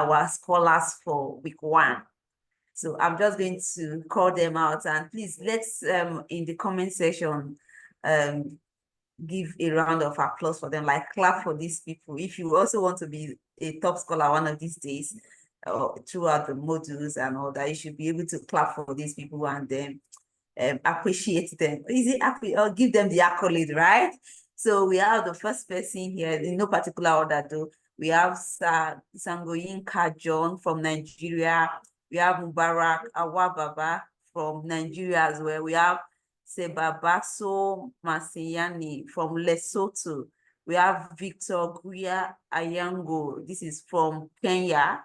our scholars for week 1. So I'm just going to call them out, and please let's in the comment section give a round of applause for them, like clap for these people. If you also want to be a top scholar one of these days, throughout the modules and all that, you should be able to clap for these people and then appreciate them. Is it happy or give them the accolade, right? So we have the first person here in no particular order though. We have Sangoyinka John from Nigeria. We have Mubarak Awababa from Nigeria as well. We have Sebabaso Masiyani from Lesotho. We have Victor Guya Ayango. This is from Kenya.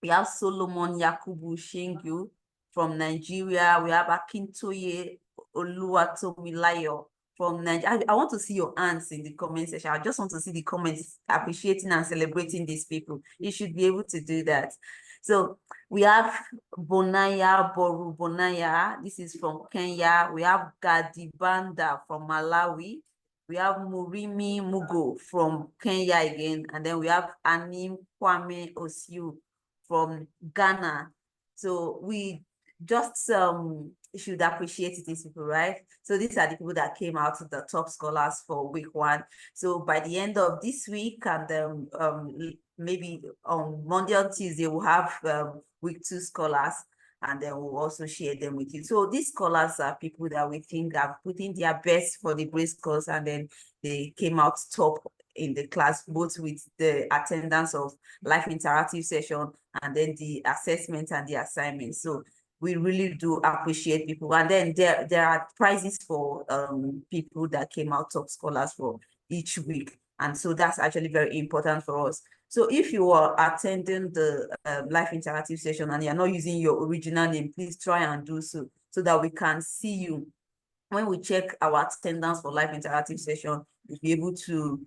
We have Solomon Yakubu Shingu from Nigeria. We have Akintoye Oluwatomilayo from Nigeria. I want to see your hands in the comment section. I just want to see the comments appreciating and celebrating these people. You should be able to do that. So we have Bonaya Boru Bonaya. This is from Kenya. We have Gadibanda from Malawi. We have Murimi Mugo from Kenya again. And then we have Anim Kwame Osiu from Ghana. So we just should appreciate these people, right? So these are the people that came out of the top scholars for week 1. So by the end of this week, and maybe on Monday or Tuesday, we'll have week 2 scholars, and then we'll also share them with you. So these scholars are people that we think have put in their best for the grade scores, and then they came out top in the class, both with the attendance of live interactive session and then the assessment and the assignment. So we really do appreciate people. And then there are prizes for people that came out top scholars for each week. And so that's actually very important for us. So if you are attending the live interactive session and you're not using your original name, please try and do so that we can see you. When we check our attendance for live interactive session, we'll be able to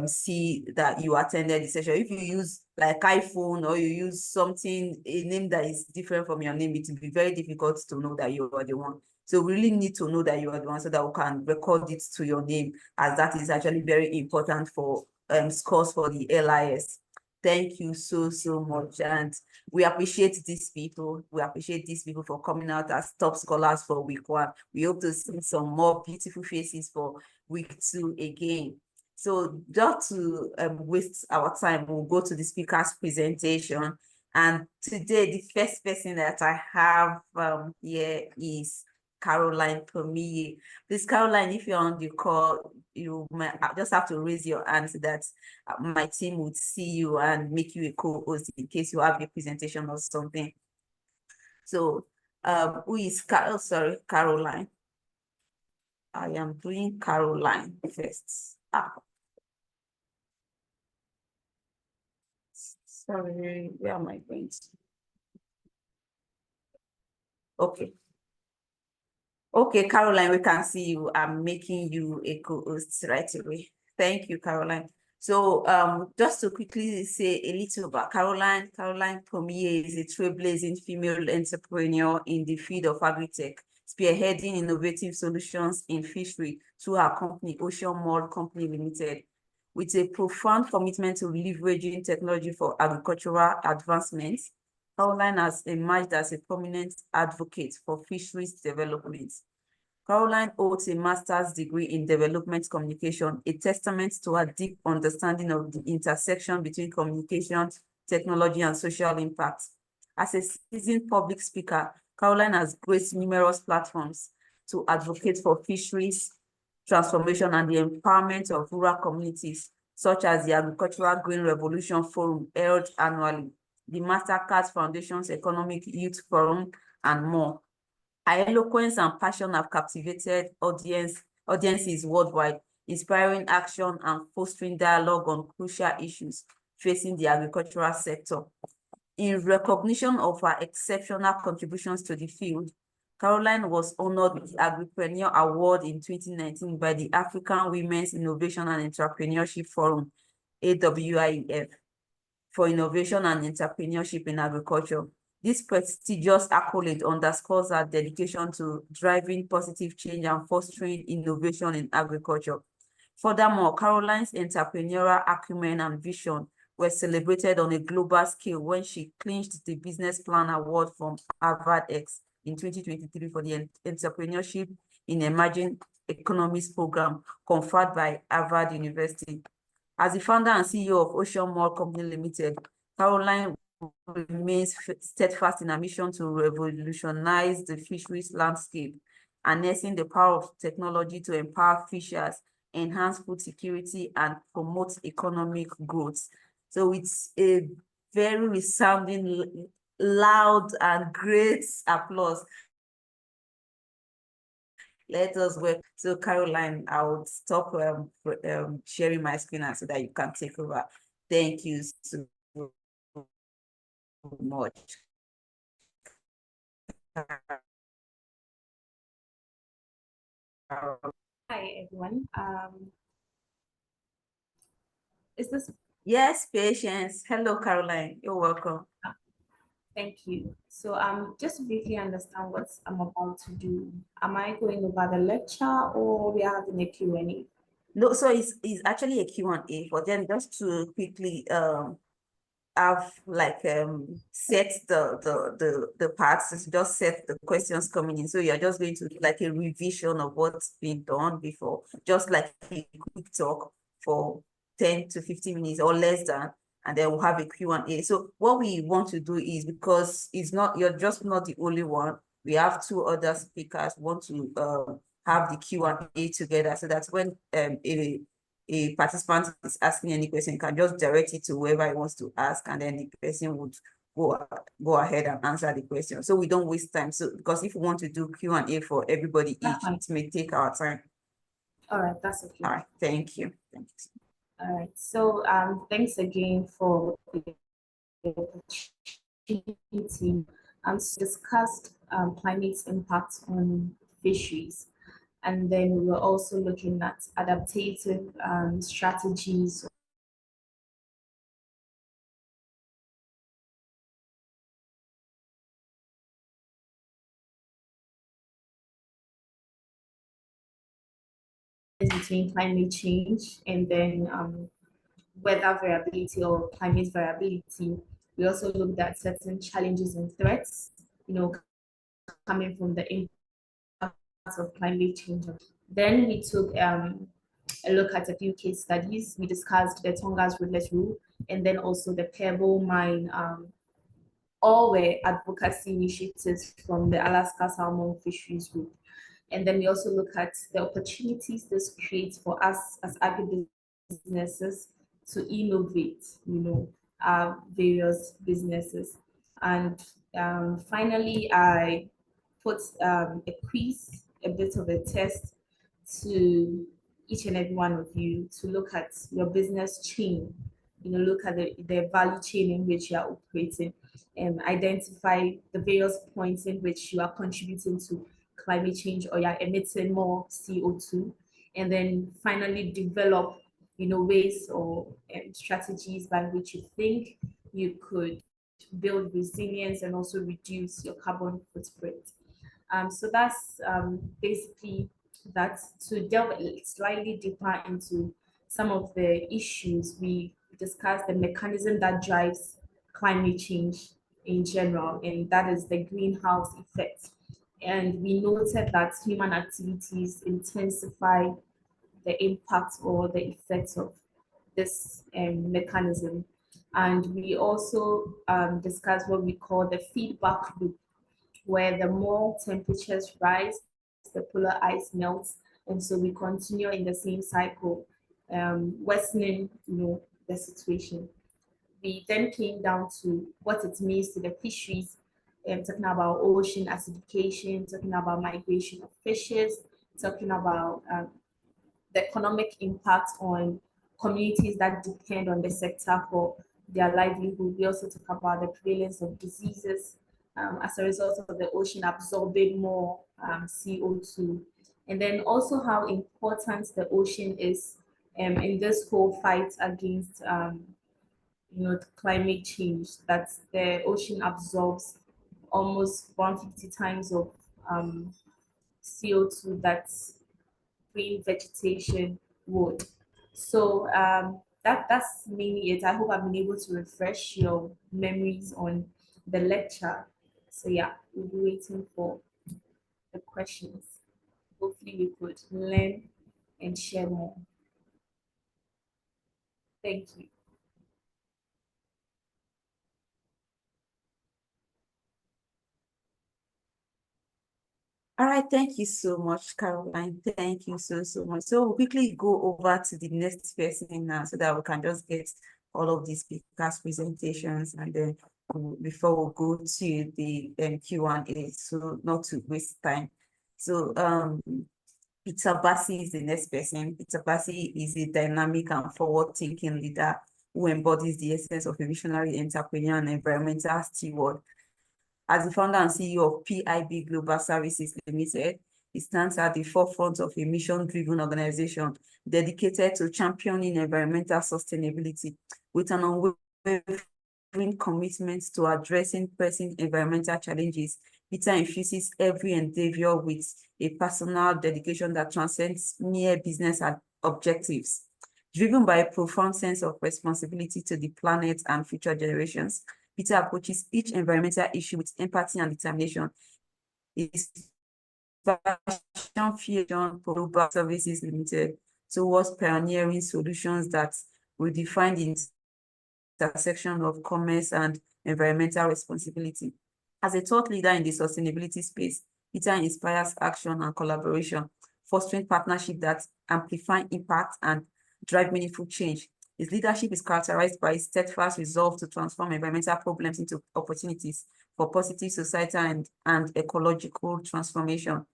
see that you attended the session. If you use like iPhone or you use something, a name that is different from your name, it will be very difficult to know that you are the one. So we really need to know that you are the one so that we can record it to your name, as that is actually very important for scores for the LIS. Thank you so much, and we appreciate these people. We appreciate these people for coming out as top scholars for week 1. We hope to see some more beautiful faces for week 2 again. So just to waste our time, we'll go to the speaker's presentation. And today, the first person that I have here is Caroline Pomiye. Please, Caroline, if you're on the call, you might just have to raise your hand so that my team would see you and make you a co-host in case you have a presentation or something. So, who is Caroline? I am doing Caroline first. Sorry, where am I going to? Okay. Okay, Caroline, we can see you. I'm making you a co-host right away. Thank you, Caroline. So just to quickly say a little about Caroline. Caroline Pomiye is a trailblazing female entrepreneur in the field of agritech, spearheading innovative solutions in fishery through her company, Ocean Mold Company Limited. With a profound commitment to leveraging technology for agricultural advancements, Caroline has emerged as a prominent advocate for fisheries development. Caroline holds a master's degree in development communication, a testament to her deep understanding of the intersection between communication, technology, and social impact. As a seasoned public speaker, Caroline has graced numerous platforms to advocate for fisheries transformation and the empowerment of rural communities, such as the Agricultural Green Revolution Forum held annually, the Mastercard Foundation's Economic Youth Forum, and more. Her eloquence and passion have captivated audiences worldwide, inspiring action and fostering dialogue on crucial issues facing the agricultural sector. In recognition of her exceptional contributions to the field, Caroline was honored with the Agripreneur Award in 2019 by the African Women's Innovation and Entrepreneurship Forum, AWIF, for innovation and entrepreneurship in agriculture. This prestigious accolade underscores her dedication to driving positive change and fostering innovation in agriculture. Furthermore, Caroline's entrepreneurial acumen and vision were celebrated on a global scale when she clinched the Business Plan Award from HarvardX in 2023 for the Entrepreneurship in Emerging Economies program conferred by Harvard University. As the founder and CEO of Ocean Mall Company Limited, Caroline remains steadfast in her mission to revolutionize the fisheries landscape, harnessing the power of technology to empower fishers, enhance food security, and promote economic growth. So it's a very resounding, loud, and great applause. Let us work. So Caroline, I will stop sharing my screen so that you can take over. Thank you so much. Hi, everyone. Is this? Yes, Patience. Hello, Caroline. You're welcome. Thank you. So just to briefly understand what I'm about to do, am I going over the lecture or we are having a Q&A? No, so it's actually a Q&A for them, just to quickly have like set the parts, just set the questions coming in. So you're just going to do like a revision of what's been done before, just like a quick talk for 10 to 15 minutes or less than, and then we'll have a Q&A. So what we want to do is, because you're just not the only one, we have two other speakers want to have the Q&A together, so that's when a participant is asking any question, you can just direct it to whoever he wants to ask, and then the person would go ahead and answer the question. So we don't waste time. So because if we want to do Q&A for everybody each, it may take our time. All right, that's okay. All right, thank you. Thank you. All right, so thanks again for the opportunity to discuss climate's impact on fisheries. And then we were also looking at adaptive strategies between climate change and then weather variability or climate variability. We also looked at certain challenges and threats, coming from the impacts of climate change. Then we took a look at a few case studies. We discussed the Tongass Rootlet Rule and then also the Pebble Mine. All were advocacy initiatives from the Alaska Salmon Fisheries Group. And then we also look at the opportunities this creates for us as agribusinesses to innovate, various businesses. And finally, I put a quiz, a bit of a test to each and every one of you to look at your business chain, look at the value chain in which you are operating and identify the various points in which you are contributing to climate change or you're emitting more CO2, and then finally develop ways or strategies by which you think you could build resilience and also reduce your carbon footprint. So that's basically that. To delve slightly deeper into some of the issues, we discussed the mechanism that drives climate change in general, and that is the greenhouse effect. And we noted that human activities intensify the impact or the effects of this mechanism. And we also discussed what we call the feedback loop, where the more temperatures rise, the polar ice melts, and so we continue in the same cycle, worsening, the situation. We then came down to what it means to the fisheries, talking about ocean acidification, talking about migration of fishes, talking about the economic impact on communities that depend on the sector for their livelihood. We also talk about the prevalence of diseases as a result of the ocean absorbing more CO2. And then also how important the ocean is in this whole fight against climate change, that the ocean absorbs almost 150 times of CO2 that green vegetation would. So that's mainly it. I hope I've been able to refresh your memories on the lecture. So yeah, we'll be waiting for the questions. Hopefully we could learn and share more. Thank you. All right, thank you so much, Caroline. Thank you so much. So we'll quickly go over to the next person now so that we can just get all of these speakers' presentations, and then before we go to the Q&A, so not to waste time. So Peter Bassi is the next person. Peter Bassi is a dynamic and forward-thinking leader who embodies the essence of a visionary entrepreneur and environmental steward. As the founder and CEO of PIB Global Services Limited, he stands at the forefront of a mission-driven organization dedicated to championing environmental sustainability with an unwavering commitment to addressing pressing environmental challenges. Peter infuses every endeavor with a personal dedication that transcends mere business objectives. Driven by a profound sense of responsibility to the planet and future generations, Peter approaches each environmental issue with empathy and determination. His passion Global Services Limited towards pioneering solutions that will define the intersection of commerce and environmental responsibility. As a thought leader in the sustainability space, Peter inspires action and collaboration, fostering partnerships that amplify impact and drive meaningful change. His leadership is characterized by his steadfast resolve to transform environmental problems into opportunities for positive societal and ecological transformation.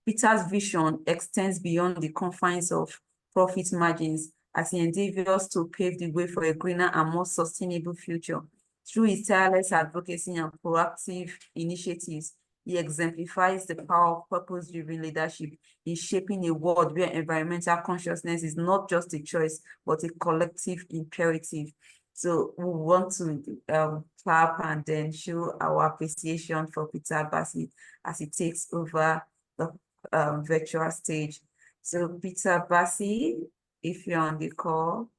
Peter's vision extends beyond the confines of profit margins as he endeavors to pave the way for a greener and more sustainable future. Through his tireless advocacy and proactive initiatives, he exemplifies the power of purpose-driven leadership in shaping a world where environmental consciousness is not just a choice, but a collective imperative. So we want to clap and then show our appreciation for Peter Bassi as he takes over the virtual stage. So Peter Bassi, if you're on the call,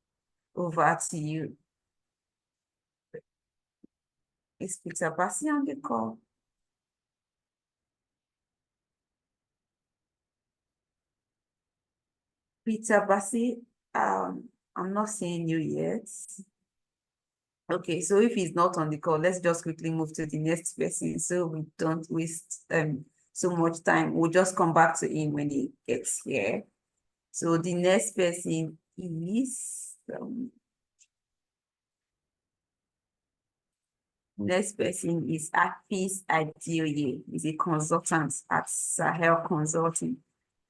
over to you. Is Peter Bassi on the call? Peter Bassi, I'm not seeing you yet. Okay, so if he's not on the call, let's just quickly move to the next person so we don't waste so much time. We'll just come back to him when he gets here. So the next person is Afeez Adeoye. He's a consultant at Sahel Consulting.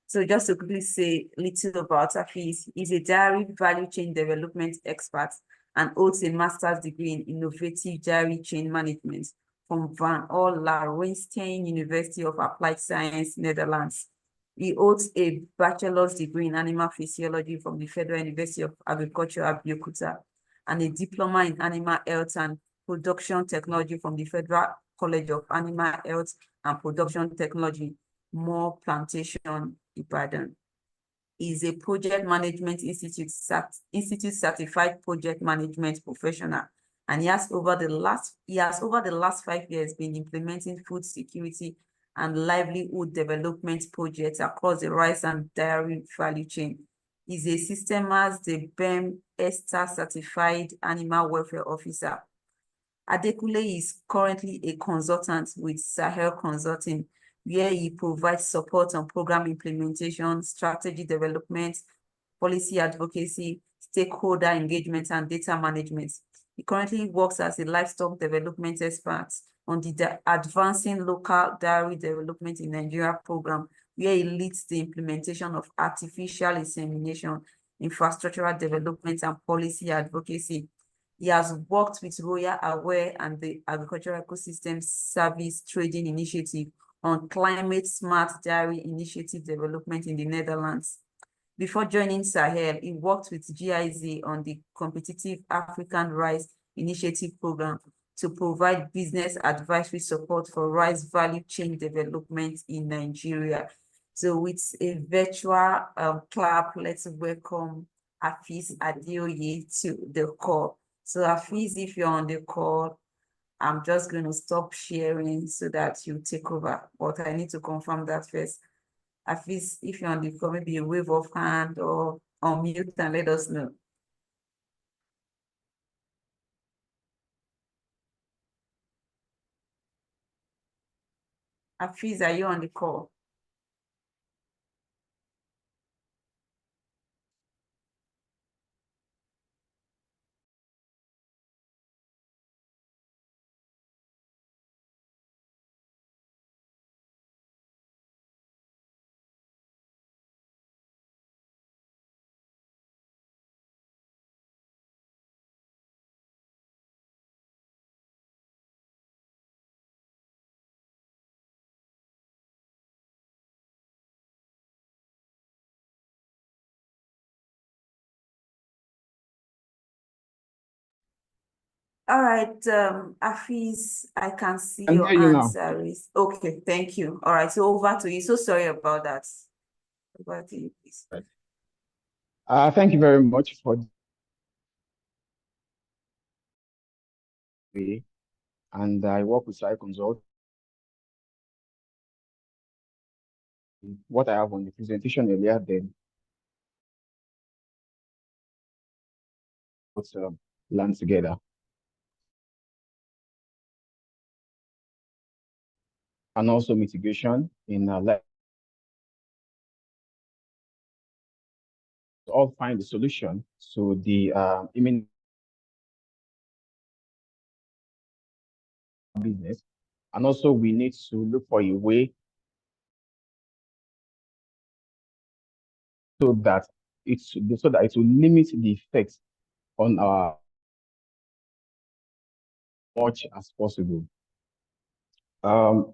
So just to quickly say a little about Afeez, he's a dairy value chain development expert and holds a master's degree in innovative dairy chain management from Van Weinstein University of Applied Science, Netherlands. He holds a bachelor's degree in animal physiology from the Federal University of Agriculture, Abeokuta, and a diploma in animal health and production technology from the Federal College of Animal Health and Production Technology, Moore Plantation, Ibadan. Is a project management institute certified project management professional, and he has over the last 5 years been implementing food security and livelihood development projects across the rice and dairy value chain. He's a Systemas de BEM ESTA certified animal welfare officer. Adekunle is currently a consultant with Sahel Consulting, where he provides support on program implementation, strategy development, policy advocacy, stakeholder engagement, and data management. He currently works as a livestock development expert on the Advancing Local Dairy Development in Nigeria program, where he leads the implementation of artificial insemination, infrastructural development, and policy advocacy. He has worked with Royal Aware and the Agricultural Ecosystem Service Trading Initiative on climate smart dairy initiative development in the Netherlands. Before joining Sahel, he worked with GIZ on the Competitive African Rice Initiative Program to provide business advisory support for rice value chain development in Nigeria. So with a virtual clap, let's welcome Hafiz Adeoye to the call. So Hafiz, if you're on the call, I'm just going to stop sharing so that you take over, but I need to confirm that first. Hafiz, if you're on the call, maybe a wave of hand or unmute and let us know. Hafiz, are you on the call? All right, Hafiz, I can see Can your hear you now. answer is okay. Thank you. All right, so over to you. So sorry about that. Over to you, please. Thank you very much for me. And I work with iConsult. What I have on the presentation earlier, then let's learn together. And also mitigation in life. All find the solution to the imminent business. And also we need to look for a way so that it will limit the effects on our much as possible.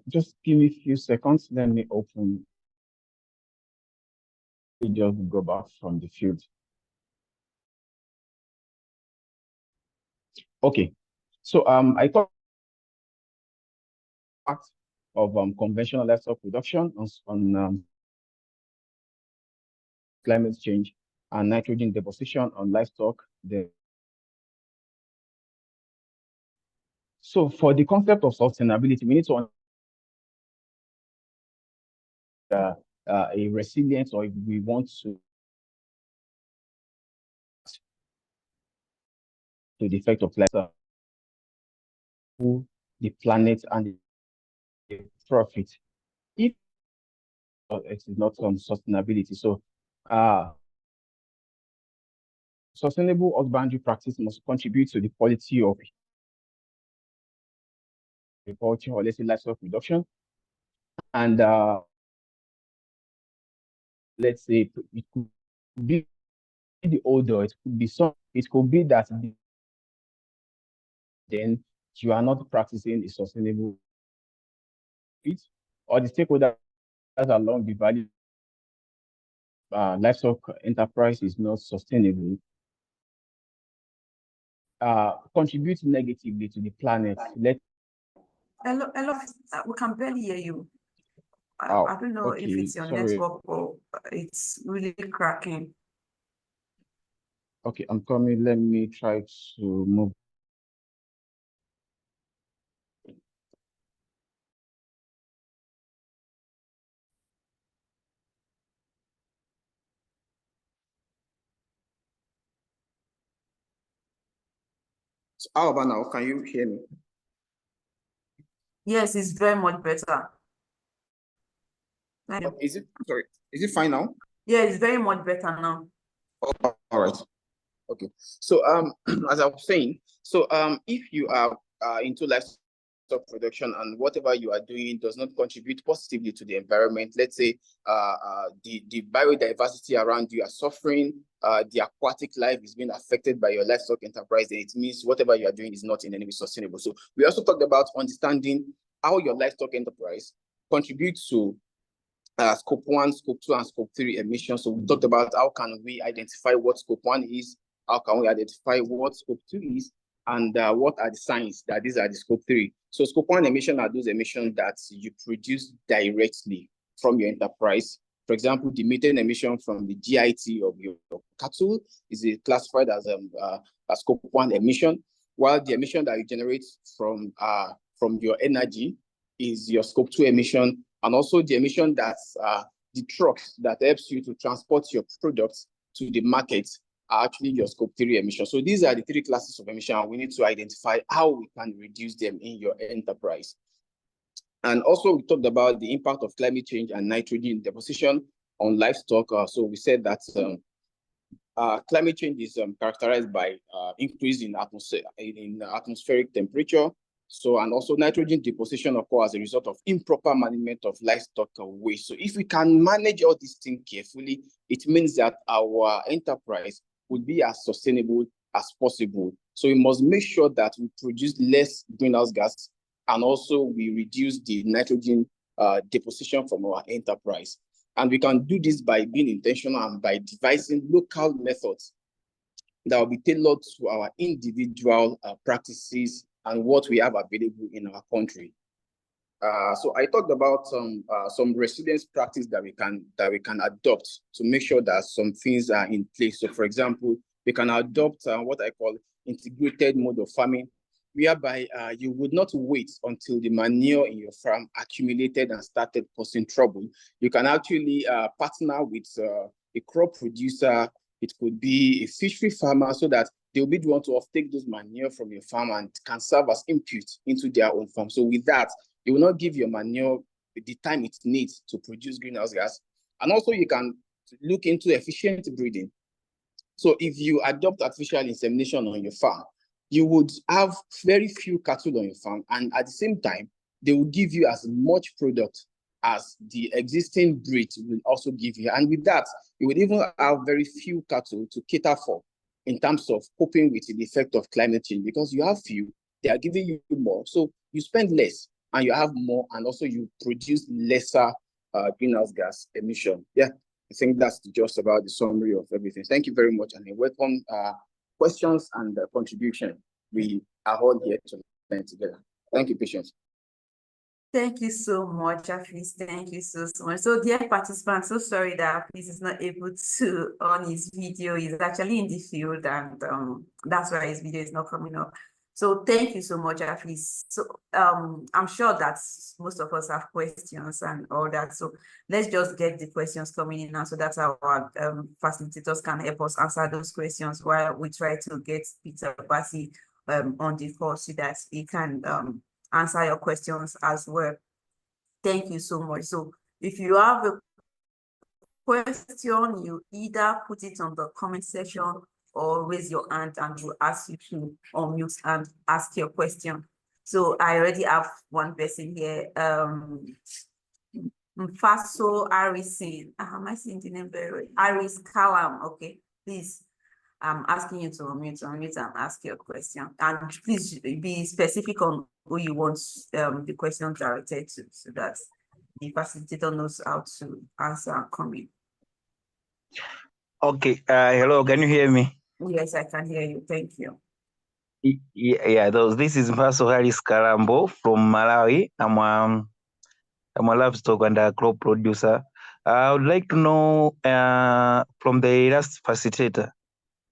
Just give me a few seconds. Let me open. Just go back from the field. Okay, so I thought of conventional livestock production on climate change and nitrogen deposition on livestock. So for the concept of sustainability, we need to a resilience, or if we want to the effect of livestock, the planet and the profit. If it is not on sustainability, so sustainable husbandry practice must contribute to the quality of agriculture, or let's say livestock production, and let's say it could be the older, it could be some, it could be that then you are not practicing a sustainable fit, or the stakeholders along the value livestock enterprise is not sustainable, contribute negatively to the planet. Hello, we can barely hear you. Oh, I don't know if okay, it's your sorry. network or it's really cracking. Okay, I'm coming. Let me try to move. So how about now? Can you hear me? Yes, it's very much better. Is it fine now? Yeah, it's very much better now. Oh, all right. Okay. So as I was saying, so if you are into livestock production and whatever you are doing does not contribute positively to the environment, let's say the biodiversity around you are suffering, the aquatic life is being affected by your livestock enterprise, then it means whatever you are doing is not in any way sustainable. So we also talked about understanding how your livestock enterprise contributes to scope 1, scope 2, and scope 3 emissions. So we talked about how can we identify what scope 1 is, how can we identify what scope 2 is, and what are the signs that these are the scope 3. So scope 1 emission are those emissions that you produce directly from your enterprise. For example, the methane emission from the GIT of your cattle is classified as a scope 1 emission, while the emission that you generate from your energy is your scope 2 emission, and also the emission that's the trucks that helps you to transport your products to the market are actually your scope 3 emissions. So these are the 3 classes of emission, and we need to identify how we can reduce them in your enterprise. And also we talked about the impact of climate change and nitrogen deposition on livestock. So we said that climate change is characterized by increase in atmospheric temperature. So, and also nitrogen deposition occurs as a result of improper management of livestock waste. So if we can manage all these things carefully, it means that our enterprise would be as sustainable as possible. So we must make sure that we produce less greenhouse gas, and also we reduce the nitrogen deposition from our enterprise. And we can do this by being intentional and by devising local methods that will be tailored to our individual practices and what we have available in our country. So I talked about some resilience practice that we can adopt to make sure that some things are in place. So for example, we can adopt what I call integrated mode of farming, whereby you would not wait until the manure in your farm accumulated and started causing trouble. You can actually partner with a crop producer. It could be a fishery farmer, so that they'll be the one to offtake those manure from your farm and can serve as input into their own farm. So with that, you will not give your manure the time it needs to produce greenhouse gas. And also you can look into efficient breeding. So if you adopt artificial insemination on your farm, you would have very few cattle on your farm, and at the same time, they will give you as much product as the existing breed will also give you. And with that, you would even have very few cattle to cater for in terms of coping with the effect of climate change, because you have few, they are giving you more. So you spend less and you have more, and also you produce lesser greenhouse gas emission. Yeah, I think that's just about the summary of everything. Thank you very much, and I welcome questions and contribution. We are all here to learn together. Thank you, Patience. Thank you so much, Afis. Thank you so much. So, dear participants, so sorry that Afis is not able to on his video. He's actually in the field, and that's why his video is not coming up. So, thank you so much, Afis. So, I'm sure that most of us have questions and all that. So, let's just get the questions coming in now, so that our facilitators can help us answer those questions while we try to get Peter Bassi on the call, so that he can answer your questions as well. Thank you so much. So if you have a question, you either put it on the comment section or raise your hand, and we'll ask you to unmute and ask your question. So I already have one person here. Mfaso Harrison. Am I saying the name very right? Aris Kalam. Okay, please. I'm asking you to unmute and ask your question. And please be specific on who you want the question directed to, so that the facilitator knows how to answer and comment. Okay. Hello, can you hear me? Yes, I can hear you. Thank you. Yeah. This is Mfaso Haris Karambo from Malawi. I'm a livestock and a crop producer. I would like to know from the last facilitator,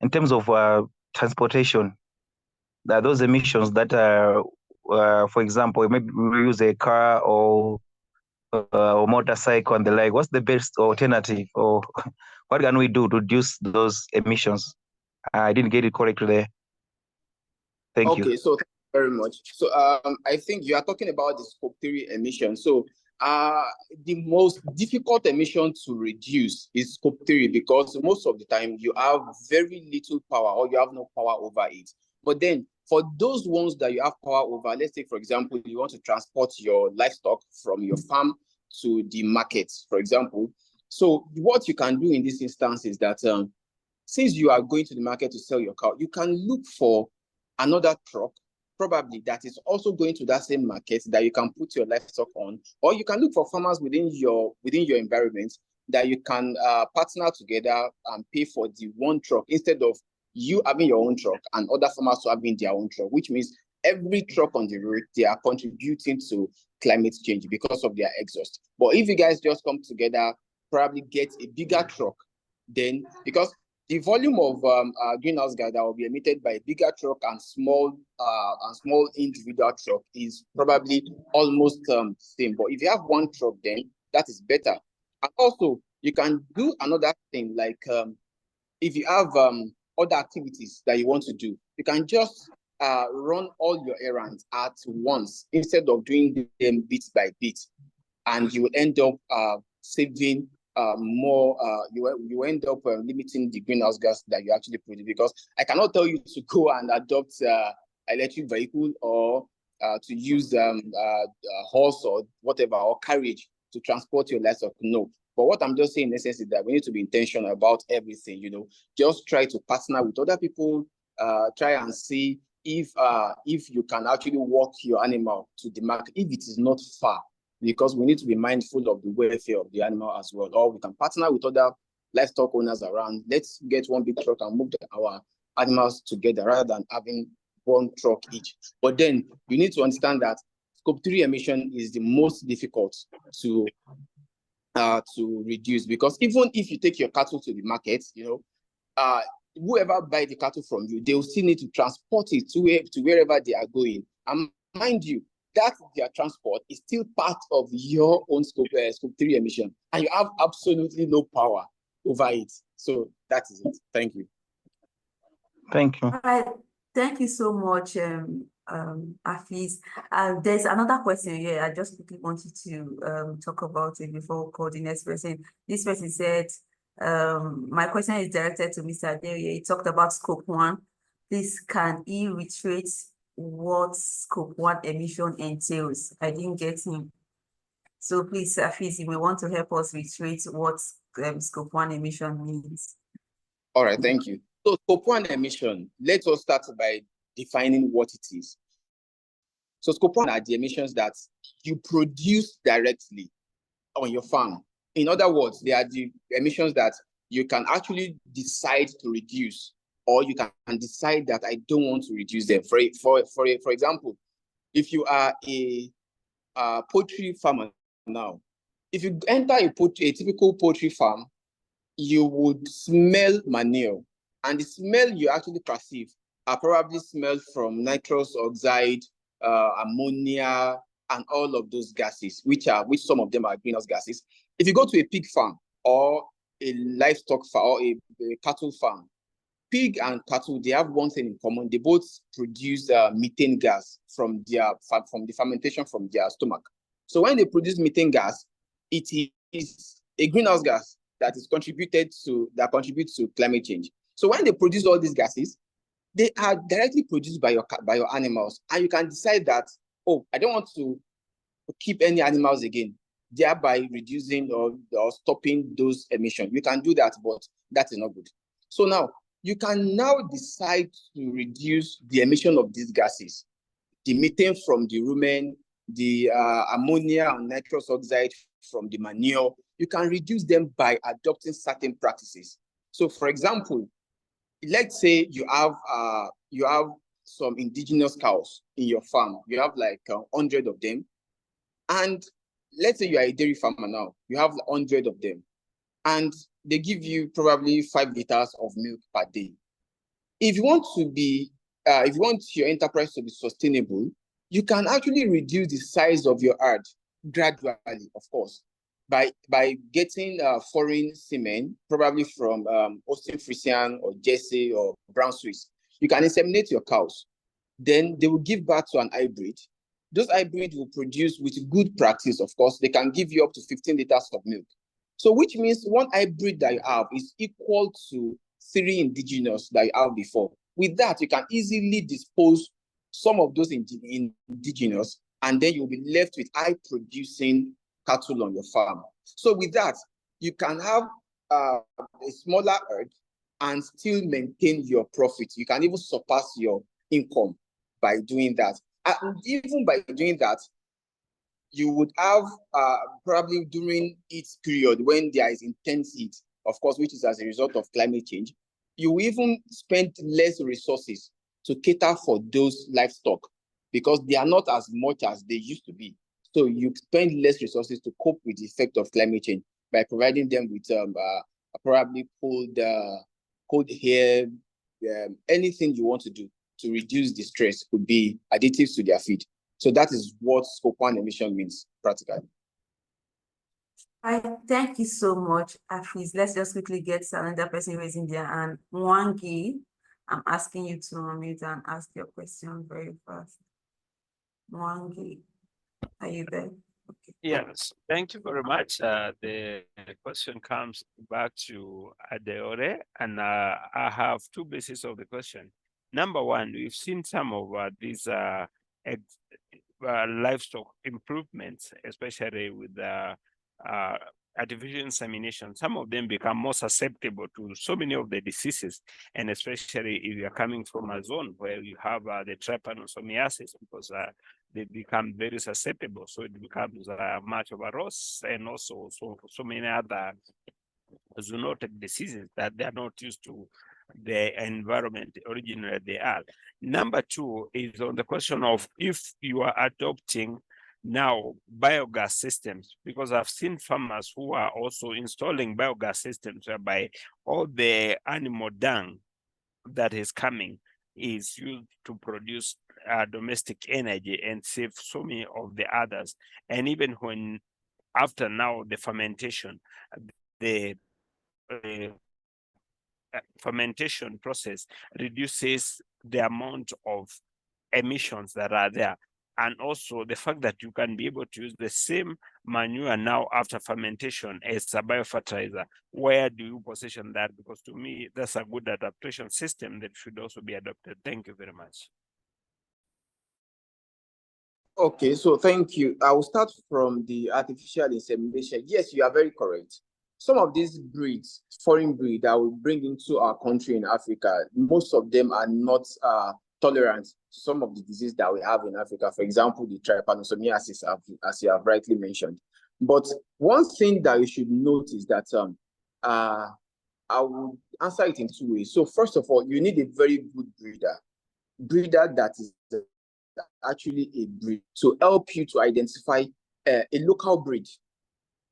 in terms of transportation, those emissions that are, for example, maybe we use a car or motorcycle and the like. What's the best alternative, or what can we do to reduce those emissions? I didn't get it correctly there. Thank you. Okay, so thank you very much. So I think you are talking about the scope 3 emissions. So the most difficult emission to reduce is scope 3, because most of the time you have very little power, or you have no power over it. But then for those ones that you have power over, let's say, for example, you want to transport your livestock from your farm to the market, for example. So what you can do in this instance is that since you are going to the market to sell your cow, you can look for another truck, probably that is also going to that same market, that you can put your livestock on, or you can look for farmers within your environment that you can partner together and pay for the one truck, instead of you having your own truck and other farmers having their own truck, which means every truck on the road, they are contributing to climate change because of their exhaust. But if you guys just come together probably get a bigger truck, then because the volume of greenhouse gas that will be emitted by a bigger truck and small individual truck is probably almost same. But if you have one truck, then that is better. And also, you can do another thing like if you have other activities that you want to do, you can just run all your errands at once instead of doing them bit by bit, and you will end up saving more. You end up limiting the greenhouse gas that you actually produce, because I cannot tell you to go and adopt electric vehicle or to use horse or whatever, or carriage to transport your livestock. No. But what I'm just saying in essence is that we need to be intentional about everything, you know. Just try to partner with other people, try and see if you can actually walk your animal to the market, if it is not far, because we need to be mindful of the welfare of the animal as well. Or we can partner with other livestock owners around. Let's get one big truck and move our animals together rather than having one truck each. But then you need to understand that Scope 3 emission is the most difficult to reduce, because even if you take your cattle to the market, you know, whoever buy the cattle from you, they will still need to transport it to wherever they are going. And mind you, that their transport is still part of your own scope 3 emission, and you have absolutely no power over it. So that is it. Thank you. Thank you. All right. Thank you so much, Afeez. There's another question here. I just quickly wanted to talk about it before we call the next person. This person said, my question is directed to Mr. Adeoye. He talked about Scope 1. Please, can he reiterate what Scope 1 emission entails? I didn't get him. So please, Afeez, you may want to help us reiterate what Scope 1 emission means. All right, thank you. So Scope 1 emission, let us start by defining what it is. So Scope 1 are the emissions that you produce directly on your farm. In other words, they are the emissions that you can actually decide to reduce, or you can decide that I don't want to reduce them. For example, if you are a poultry farmer now, if you enter a typical poultry farm, you would smell manure, and the smell you actually perceive are probably smell from nitrous oxide, ammonia, and all of those gases, which some of them are greenhouse gases. If you go to a pig farm or a livestock farm or a cattle farm, pig and cattle, they have one thing in common. They both produce methane gas from the fermentation from their stomach. So when they produce methane gas, it is a greenhouse gas that contributes to climate change. So when they produce all these gases, they are directly produced by your animals, and you can decide that, oh, I don't want to keep any animals again, thereby reducing or stopping those emissions. You can do that, but that is not good. So now you can now decide to reduce the emission of these gases, the methane from the rumen, the ammonia and nitrous oxide from the manure. You can reduce them by adopting certain practices. So, for example, let's say you have some indigenous cows in your farm. You have like 100 of them, and let's say you are a dairy farmer now. You have 100 of them, and they give you probably 5 liters of milk per day. If you want your enterprise to be sustainable, you can actually reduce the size of your herd gradually, of course, by getting foreign semen, probably from Austin Friesian or Jersey or Brown Swiss. You can inseminate your cows. Then they will give birth to an hybrid. Those hybrids will produce, with good practice, of course, they can give you up to 15 liters of milk. So which means one hybrid that you have is equal to 3 indigenous that you have before. With that, you can easily dispose some of those indigenous, and then you'll be left with high-producing cattle on your farm. So with that, you can have a smaller herd and still maintain your profit. You can even surpass your income by doing that. And even by doing that, you would have probably during its period when there is intense heat, of course, which is as a result of climate change, you will even spend less resources to cater for those livestock because they are not as much as they used to be. So you spend less resources to cope with the effect of climate change. by providing them with probably cold hair, anything you want to do to reduce the stress could be additives to their feed. So that is what Scope 1 emission means practically. Thank you so much, Afeez. Let's just quickly get another person raising their hand. Mwangi, I'm asking you to unmute and ask your question very fast. Mwangi, are you there? Okay. Yes, thank you very much. The question comes back to Adeore, and I have two bases of the question. Number one, we've seen some of these livestock improvements, especially with artificial insemination. Some of them become more susceptible to so many of the diseases, and especially if you're coming from a zone where you have the trypanosomiasis, because they become very susceptible. So it becomes much of a loss, and also so many other zoonotic diseases that they are not used to the environment originally they are. Number two is on the question of if you are adopting now biogas systems, because I've seen farmers who are also installing biogas systems whereby all the animal dung that is coming is used to produce domestic energy and save so many of the others. And even when after now the fermentation, the fermentation process reduces the amount of emissions that are there. And also the fact that you can be able to use the same manure now after fermentation as a biofertilizer. Where do you position that? Because to me, that's a good adaptation system that should also be adopted. Thank you very much. Okay, so thank you. I will start from the artificial insemination. Yes, you are very correct. Some of these breeds, foreign breed that we bring into our country in Africa, most of them are not tolerant to some of the diseases that we have in Africa. For example, the trypanosomiasis, as you have rightly mentioned. But one thing that you should note is that I will answer it in two ways. So first of all, you need a very good breeder that is actually a breed to help you to identify a local breed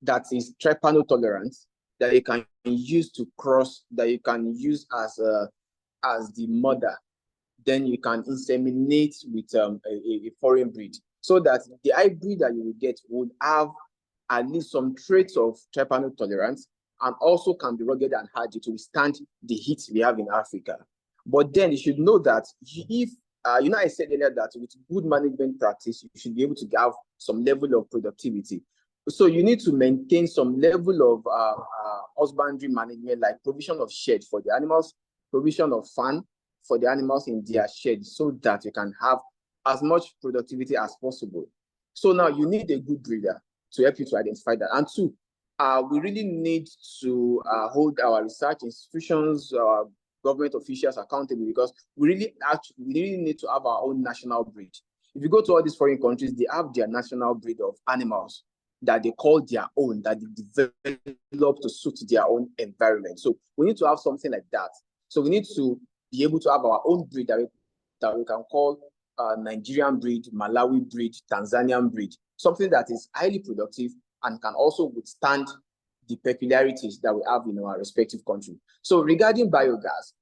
that is trypano tolerant, that you can use to cross, that you can use as the mother. Then you can inseminate with a foreign breed, so that the hybrid that you will get would have at least some traits of trypano tolerance, and also can be rugged and hardy to withstand the heat we have in Africa. But then you should know that if I said earlier that with good management practice, you should be able to have some level of productivity. So you need to maintain some level of husbandry management, like provision of shed for the animals, provision of fan for the animals in their shed, so that you can have as much productivity as possible. So now you need a good breeder to help you to identify that. And two, we really need to hold our research institutions, government officials accountable, because we really need to have our own national breed. If you go to all these foreign countries, they have their national breed of animals that they call their own, that they develop to suit their own environment. So we need to have something like that. So we need to be able to have our own breed that we can call Nigerian breed, Malawi breed, Tanzanian breed, something that is highly productive and can also withstand the peculiarities that we have in our respective country. So regarding biogas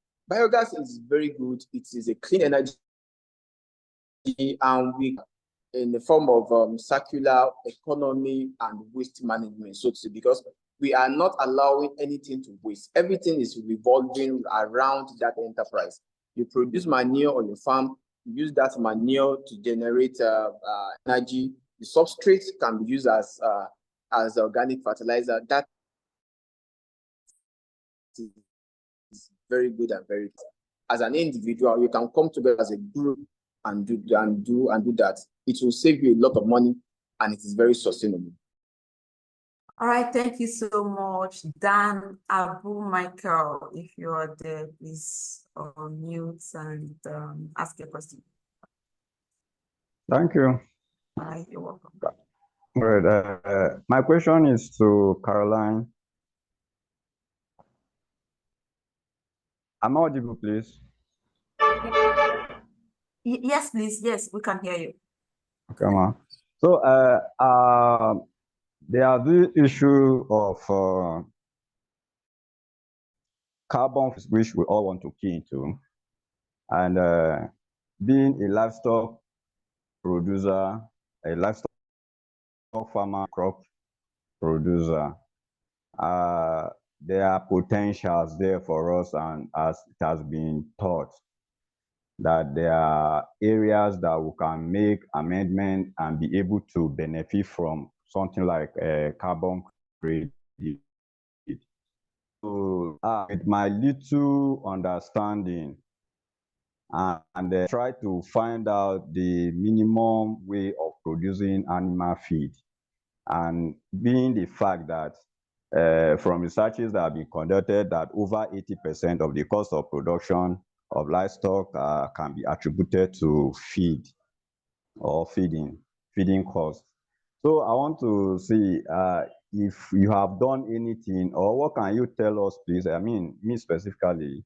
is very good. It is a clean energy, and we in the form of circular economy and waste management, so to say, because we are not allowing anything to waste. Everything is revolving around that enterprise. You produce manure on your farm, you use that manure to generate energy. The substrate can be used as organic fertilizer. That is very good and very good. As an individual, you can come together as a group and do that. It will save you a lot of money, and it is very sustainable. All right, thank you so much. Dan Abu Michael, if you are there, please unmute and ask your question. Thank you. All right, you're welcome. All right, my question is to Caroline. Am I audible, please? Yes, please. Yes, we can hear you. Okay, ma. So, There are the issue of carbon, which we all want to key into, and being a livestock producer, a livestock farmer, crop producer, there are potentials there for us, and as it has been taught, that there are areas that we can make amendment and be able to benefit from something like carbon credit. So with my little understanding and try to find out the minimum way of producing animal feed, and being the fact that from researches that have been conducted that over 80% of the cost of production of livestock can be attributed to feed or feeding costs. So I want to see if you have done anything, or what can you tell us, please? I mean, me specifically,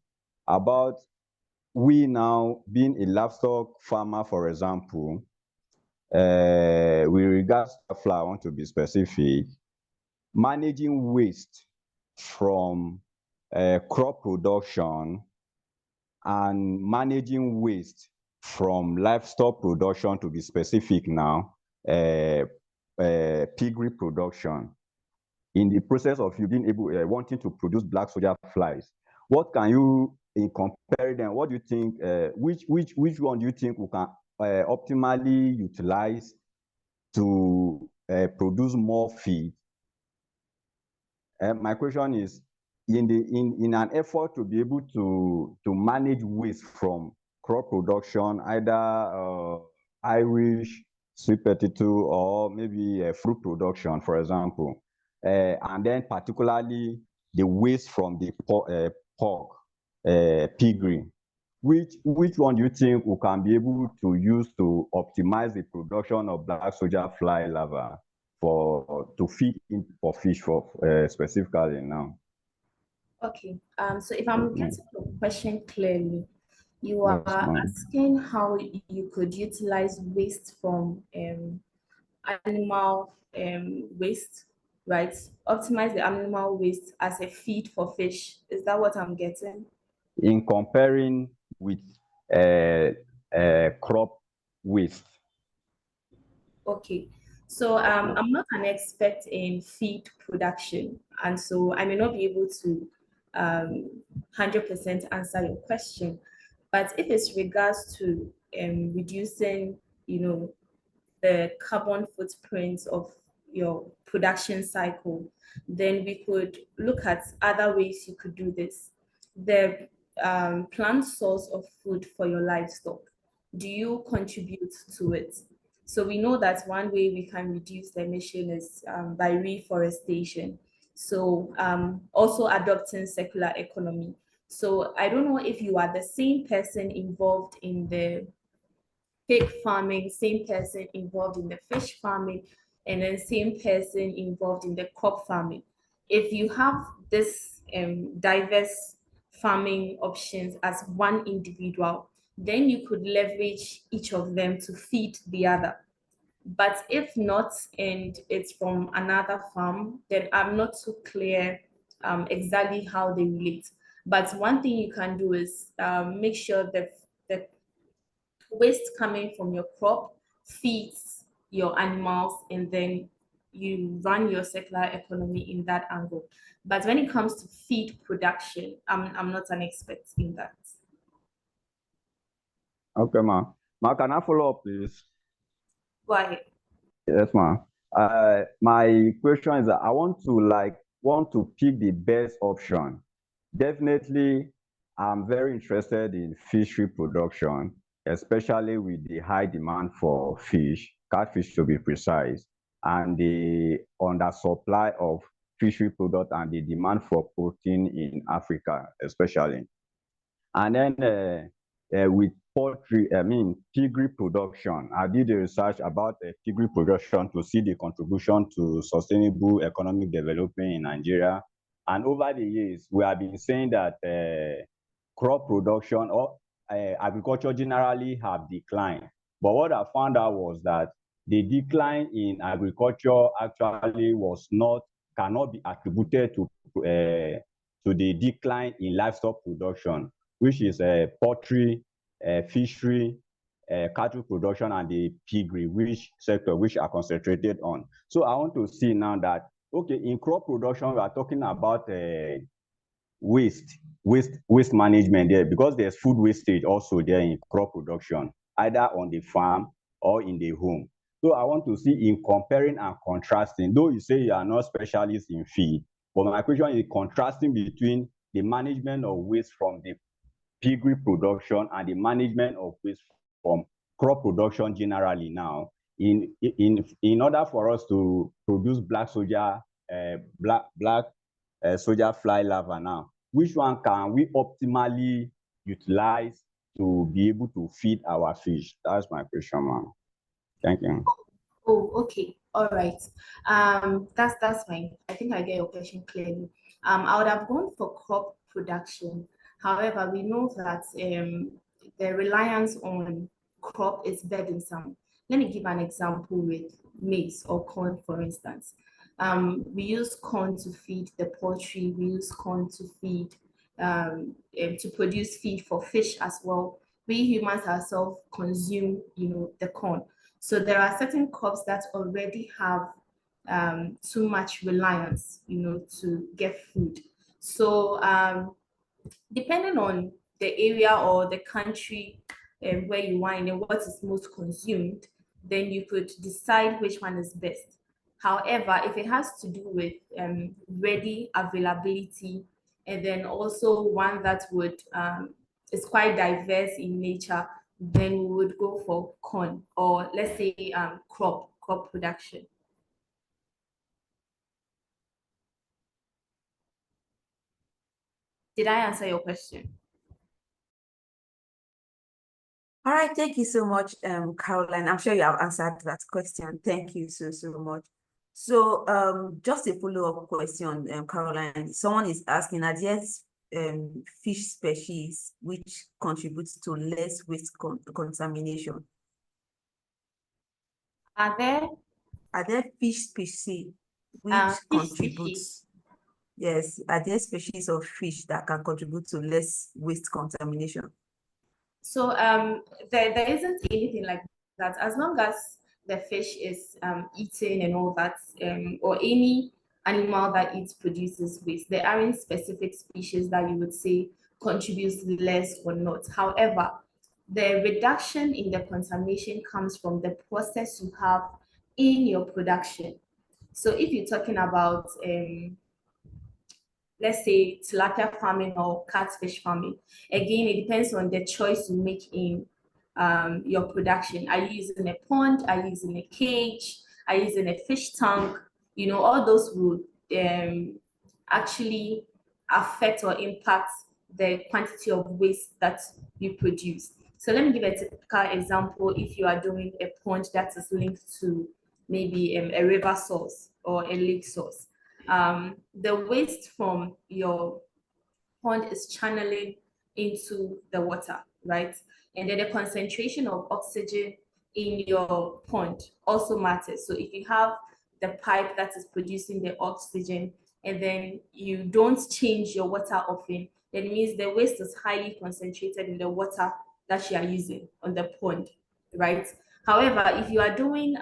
about we now being a livestock farmer, for example, with regards to flour, I want to be specific, managing waste from crop production and managing waste from livestock production, to be specific now, piggery production. In the process of you being able, wanting to produce black soldier flies, what can you, in comparing them, what do you think, which one do you think we can optimally utilize to produce more feed? My question is, in an effort to be able to manage waste from crop production, either Irish sweet potato or maybe fruit production, for example, and then particularly the waste from the pork piggery, which one do you think we can be able to use to optimize the production of black soldier fly larvae to feed in for fish for specifically now? Okay. So if I'm getting the question clearly, you are Yes, ma'am. asking how you could utilize waste from animal waste, right? Optimize the animal waste as a feed for fish. Is that what I'm getting? In comparing with crop waste. Okay. So I'm not an expert in feed production, and so I may not be able to 100% answer your question. But if it's regards to reducing, the carbon footprint of your production cycle, then we could look at other ways you could do this. The plant source of food for your livestock, do you contribute to it? So we know that one way we can reduce the emission is by reforestation. So also adopting circular economy. So I don't know if you are the same person involved in the pig farming, same person involved in the fish farming, and then same person involved in the crop farming. If you have this diverse farming options as one individual, then you could leverage each of them to feed the other. But if not, and it's from another farm, then I'm not so clear exactly how they relate. But one thing you can do is make sure that the waste coming from your crop feeds your animals, and then you run your circular economy in that angle. But when it comes to feed production, I'm not an expert in that. Okay, ma'am. Ma'am, can I follow up, please? Go ahead. Yes, ma'am. My question is that I want to pick the best option. Definitely, I'm very interested in fishery production, especially with the high demand for fish, catfish to be precise, and the undersupply of fishery product and the demand for protein in Africa, especially. And then with piggery production, I did a research about piggery production to see the contribution to sustainable economic development in Nigeria. And over the years, we have been saying that crop production or agriculture generally have declined. But what I found out was that the decline in agriculture actually cannot be attributed to the decline in livestock production, which is poultry, fishery, cattle production, and the piggery, which are concentrated on. So I want to see now that, okay, in crop production, we are talking about waste management there, because there's food wastage also there in crop production, either on the farm or in the home. So I want to see, in comparing and contrasting, though you say you are not specialists in feed, but my question is contrasting between the management of waste from the piggery production and the management of waste from crop production generally now. In order for us to produce black soldier fly larvae now, which one can we optimally utilize to be able to feed our fish? That's my question, ma'am. Thank you. Oh, okay. All right. That's fine. I think I get your question clearly. I would have gone for crop production. However, we know that the reliance on crop is burdensome. Let me give an example with maize or corn, for instance. We use corn to feed the poultry. We use corn to feed, to produce feed for fish as well. We humans ourselves consume, the corn. So there are certain crops that already have too much reliance, to get food. So depending on the area or the country where you are in and what is most consumed, then you could decide which one is best. However, if it has to do with ready availability, and then also one that would is quite diverse in nature, then we would go for corn, or let's say crop production. Did I answer your question? All right, thank you so much, Caroline. I'm sure you have answered that question. Thank you so much. So just a follow-up question, Caroline. Someone is asking, are there fish species which contributes to less waste contamination? Are there fish species which fish contributes? species? Yes, are there species of fish that can contribute to less waste contamination? So there isn't anything like that, as long as the fish is eating and all that, or any animal that eats produces waste. There aren't specific species that you would say contributes less or not. However, the reduction in the contamination comes from the process you have in your production. So if you're talking about let's say tilapia farming or catfish farming, again, it depends on the choice you make in your production. Are you using a pond? Are you using a cage? Are you using a fish tank? All those would actually affect or impact the quantity of waste that you produce. So let me give a typical example. If you are doing a pond that is linked to maybe a river source or a lake source, the waste from your pond is channeling into the water, right? And then the concentration of oxygen in your pond also matters. So if you have the pipe that is producing the oxygen and then you don't change your water often, that means the waste is highly concentrated in the water that you are using on the pond, right? However, if you are doing,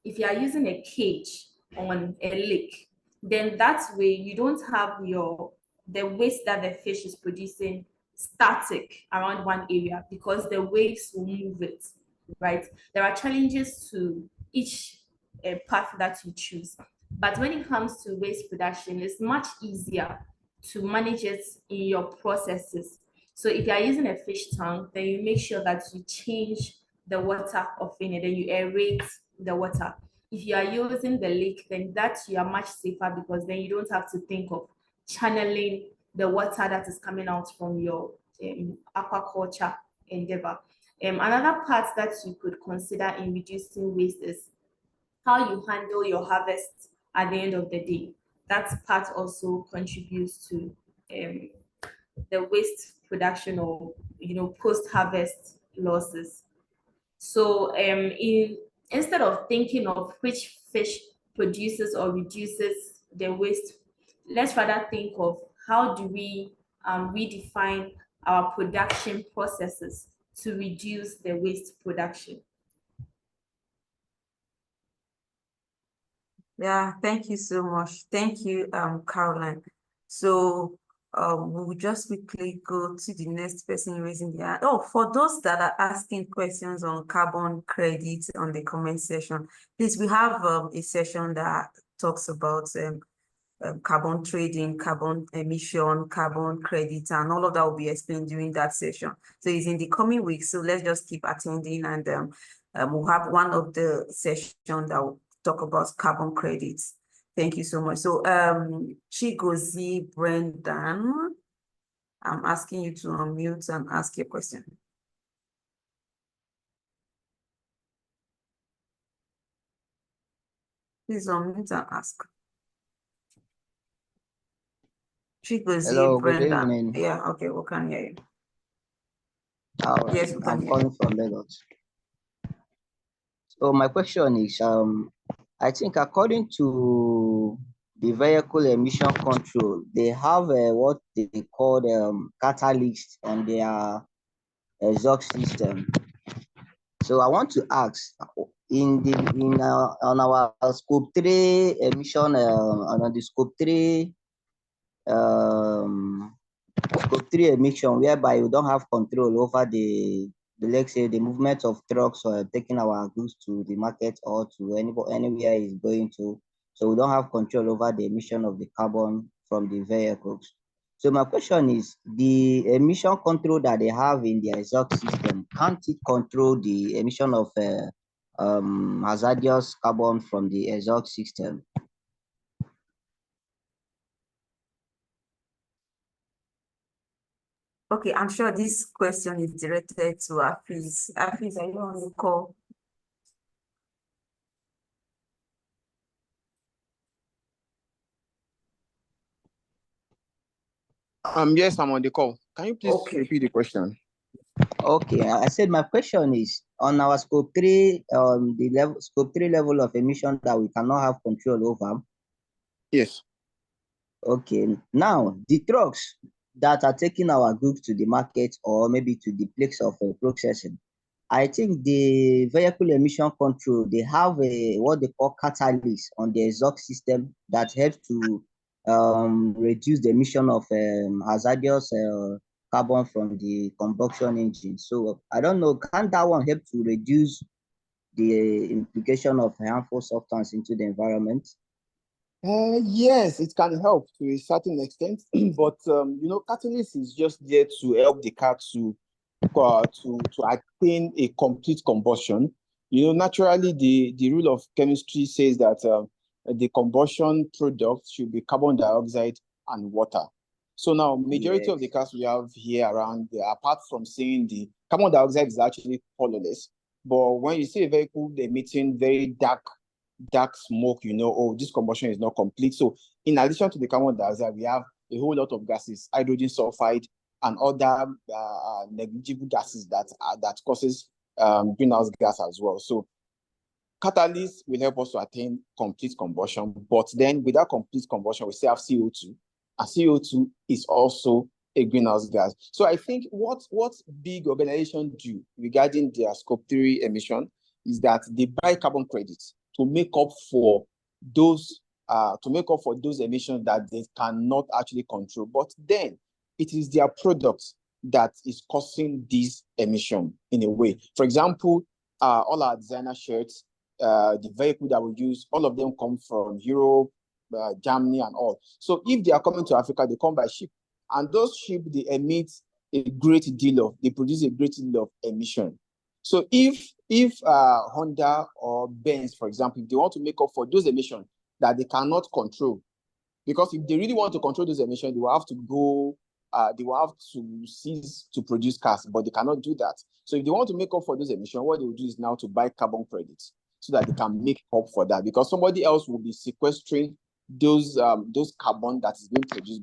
if you are using a cage on a lake, then that way you don't have the waste that the fish is producing static around one area, because the waves will move it, right? There are challenges to each path that you choose. But when it comes to waste production, it's much easier to manage it in your processes. So if you are using a fish tank, then you make sure that you change the water often and then you aerate the water. If you are using the lake, then that you are much safer, because then you don't have to think of channeling the water that is coming out from your aquaculture endeavor. Another part that you could consider in reducing waste is how you handle your harvest at the end of the day. That part also contributes to the waste production or post-harvest losses. So in instead of thinking of which fish produces or reduces the waste, let's rather think of how do we redefine our production processes to reduce the waste production. Yeah, thank you so much. Thank you, Caroline. So we will just quickly go to the next person raising their hand. Oh, for those that are asking questions on carbon credits on the comment section, please, we have a session that talks about carbon trading, carbon emission, carbon credits, and all of that will be explained during that session. So it's in the coming weeks. So let's just keep attending, and we'll have one of the sessions that will talk about carbon credits. Thank you so much. So Chigozie Brendan, I'm asking you to unmute and ask your question. Please unmute and ask. Chigozie Hello, good Brendan. evening. Yeah, okay, we can hear you. All right, Yes, we can I'm hear you. calling from Lagos. So my question is, I think according to the vehicle emission control, they have what they call catalyst on their exhaust system. So I want to ask, on our scope 3 emission, on the scope 3 emission, whereby we don't have control over let's say the movement of trucks or taking our goods to the market or to anywhere is going to. So we don't have control over the emission of the carbon from the vehicles. So my question is, the emission control that they have in the exhaust system, can't it control the emission of hazardous carbon from the exhaust system? Okay, I'm sure this question is directed to Afeez. Afeez, are you on the call? Yes, I'm on the call. Can you please Okay. repeat the question? Okay, I said my question is on our scope 3, the scope 3 level of emission that we cannot have control over. Yes. Okay, now the trucks that are taking our goods to the market or maybe to the place of processing, I think the vehicle emission control, they have what they call catalyst on the exhaust system that helps to reduce the emission of hazardous carbon from the combustion engine. So I don't know, can that one help to reduce the implication of harmful substance into the environment? Yes, it can help to a certain extent, but catalyst is just there to help the car to attain a complete combustion. Naturally, the rule of chemistry says that the combustion product should be carbon dioxide and water. So now, majority of the cars we have here around, apart from saying the carbon dioxide is actually colorless, but when you see a vehicle emitting very dark smoke, oh, this combustion is not complete. So in addition to the carbon dioxide, we have a whole lot of gases, hydrogen sulfide and other negligible gases that causes greenhouse gas as well. So catalysts will help us to attain complete combustion, but then without complete combustion, we still have CO2, and CO2 is also a greenhouse gas. So I think what big organizations do regarding their scope 3 emission is that they buy carbon credits to make up for those emissions that they cannot actually control. But then it is their products that is causing this emission in a way. For example, all our designer shirts, the vehicle that we use, all of them come from Europe, Germany, and all. So if they are coming to Africa, they come by ship, and those ships, they produce a great deal of emission. So if Honda or Benz, for example, if they want to make up for those emissions that they cannot control, because if they really want to control those emissions, they will have to cease to produce cars, but they cannot do that. So if they want to make up for those emissions, what they will do is now to buy carbon credits so that they can make up for that, because somebody else will be sequestering those carbon that is being produced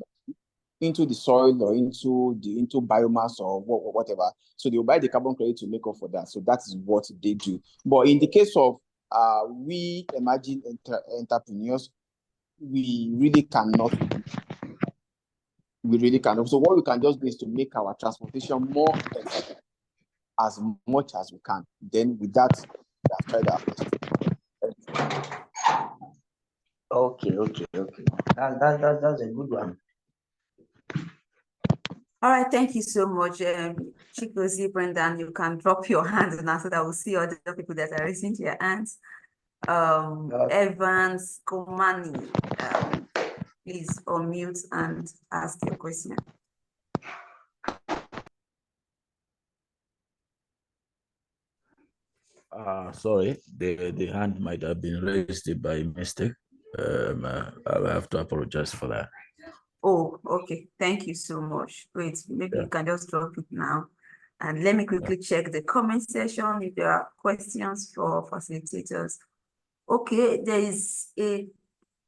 into the soil or into biomass or whatever. So they will buy the carbon credit to make up for that. So that is what they do. But in the case of we emerging entrepreneurs, we really cannot. We really cannot. So what we can just do is to make our transportation more efficient as much as we can. Then with that, we have tried our best. Okay. That's a good one. All right, thank you so much, Chigozie, Brendan. You can drop your hand now so that we'll see other people that are raising their hands. Evans Komani, please unmute and ask your question. Sorry, the hand might have been raised by mistake. I have to apologize for that. Oh, okay. Thank you so much. Wait, maybe you can just drop it now. And let me quickly check the comment section if there are questions for facilitators. Okay, there is a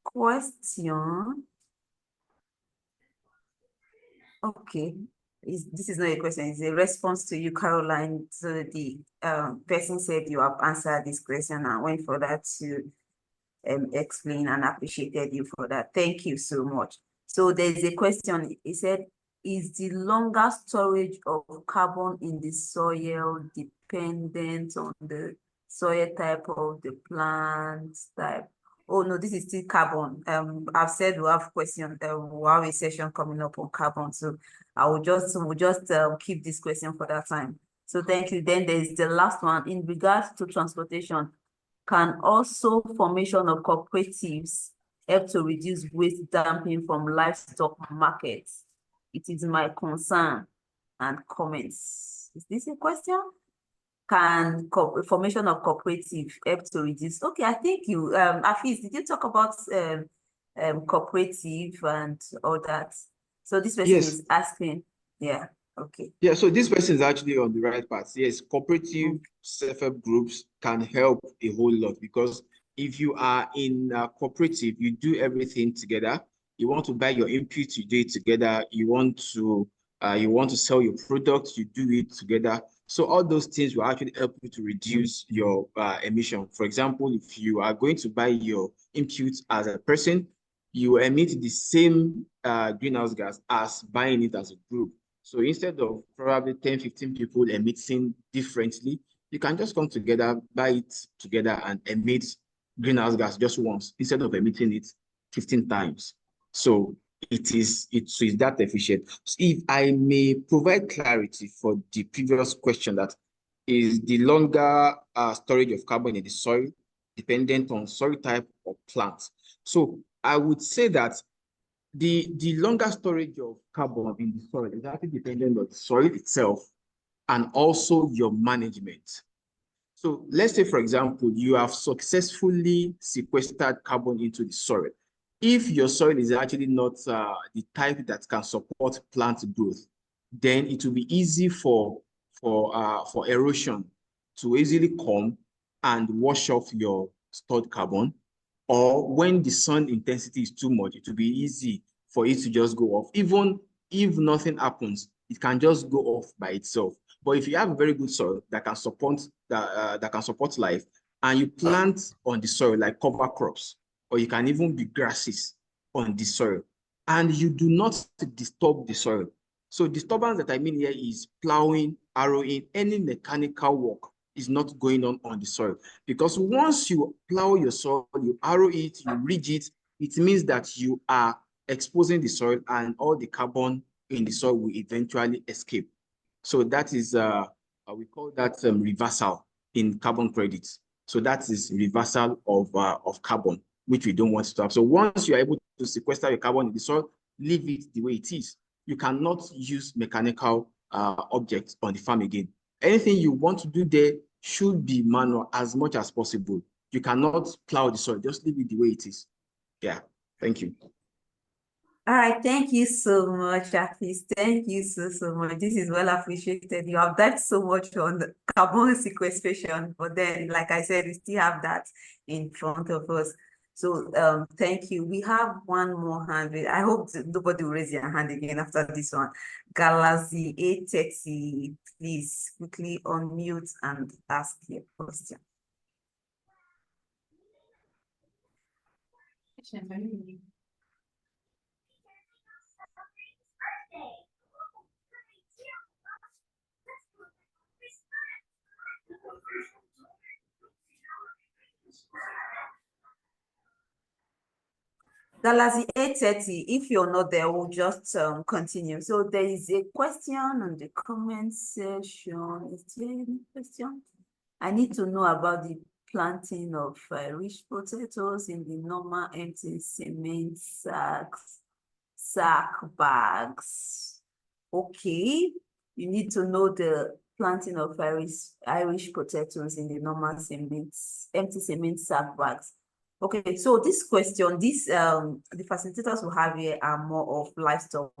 question. Okay, this is not a question, it's a response to you, Caroline. So the person said you have answered this question and went for that to explain, and appreciated you for that. Thank you so much. So there's a question. It said, is the longer storage of carbon in the soil dependent on the soil type of the plant type? Oh no, this is still carbon. I've said we'll have questions. We'll have a session coming up on carbon. So we'll just keep this question for that time. So thank you. Then there's the last one in regards to transportation. Can also formation of cooperatives help to reduce waste dumping from livestock markets? It is my concern and comments. Is this a question? Can formation of cooperative help to reduce? Okay, I think you, Afeez, did you talk about cooperative and all that? So this person is asking, yeah. Okay. Yeah, so this person is actually on the right path. Yes, cooperative self-help groups can help a whole lot, because if you are in a cooperative, you do everything together. You want to buy your inputs, you do it together. You want to sell your product, you do it together. So all those things will actually help you to reduce your emission. For example, if you are going to buy your inputs as a person, you emit the same greenhouse gas as buying it as a group. So instead of probably 10, 15 people emitting differently, you can just come together, buy it together, and emit greenhouse gas just once instead of emitting it 15 times. So it is that efficient. So if I may provide clarity for the previous question, that is the longer storage of carbon in the soil dependent on soil type or plant. So I would say that the longer storage of carbon in the soil is actually dependent on the soil itself and also your management. So let's say, for example, you have successfully sequestered carbon into the soil. If your soil is actually not the type that can support plant growth, then it will be easy for erosion to easily come and wash off your stored carbon. Or when the sun intensity is too much, it will be easy for it to just go off. Even if nothing happens, it can just go off by itself. But if you have a very good soil that can support life, and you plant on the soil like cover crops, or you can even be grasses on the soil, and you do not disturb the soil. So disturbance that I mean here is plowing, harrowing, any mechanical work is not going on the soil. Because once you plow your soil, you harrow it, you ridge it, it means that you are exposing the soil, and all the carbon in the soil will eventually escape. So that is, we call that reversal in carbon credits. So that is reversal of carbon, which we don't want to have. So once you are able to sequester your carbon in the soil, leave it the way it is. You cannot use mechanical objects on the farm again. Anything you want to do there should be manual as much as possible. You cannot plow the soil, just leave it the way it is. Yeah, thank you. All right, thank you so much, Afeez. Thank you so much. This is well appreciated. You have done so much on the carbon sequestration, but then, like I said, we still have that in front of us. So thank you. We have one more hand. I hope nobody will raise their hand again after this one. Galazi 830, please quickly unmute and ask your question. Dalazi 8:30. If you're not there, we'll just continue. So there is a question on the comment section. Is there any question? I need to know about the planting of rich potatoes in the normal empty cement sack bags. Okay, you need to know the planting of Irish potatoes in the normal empty cement sack bags. Okay, so this question, the facilitators we have here are more of livestock,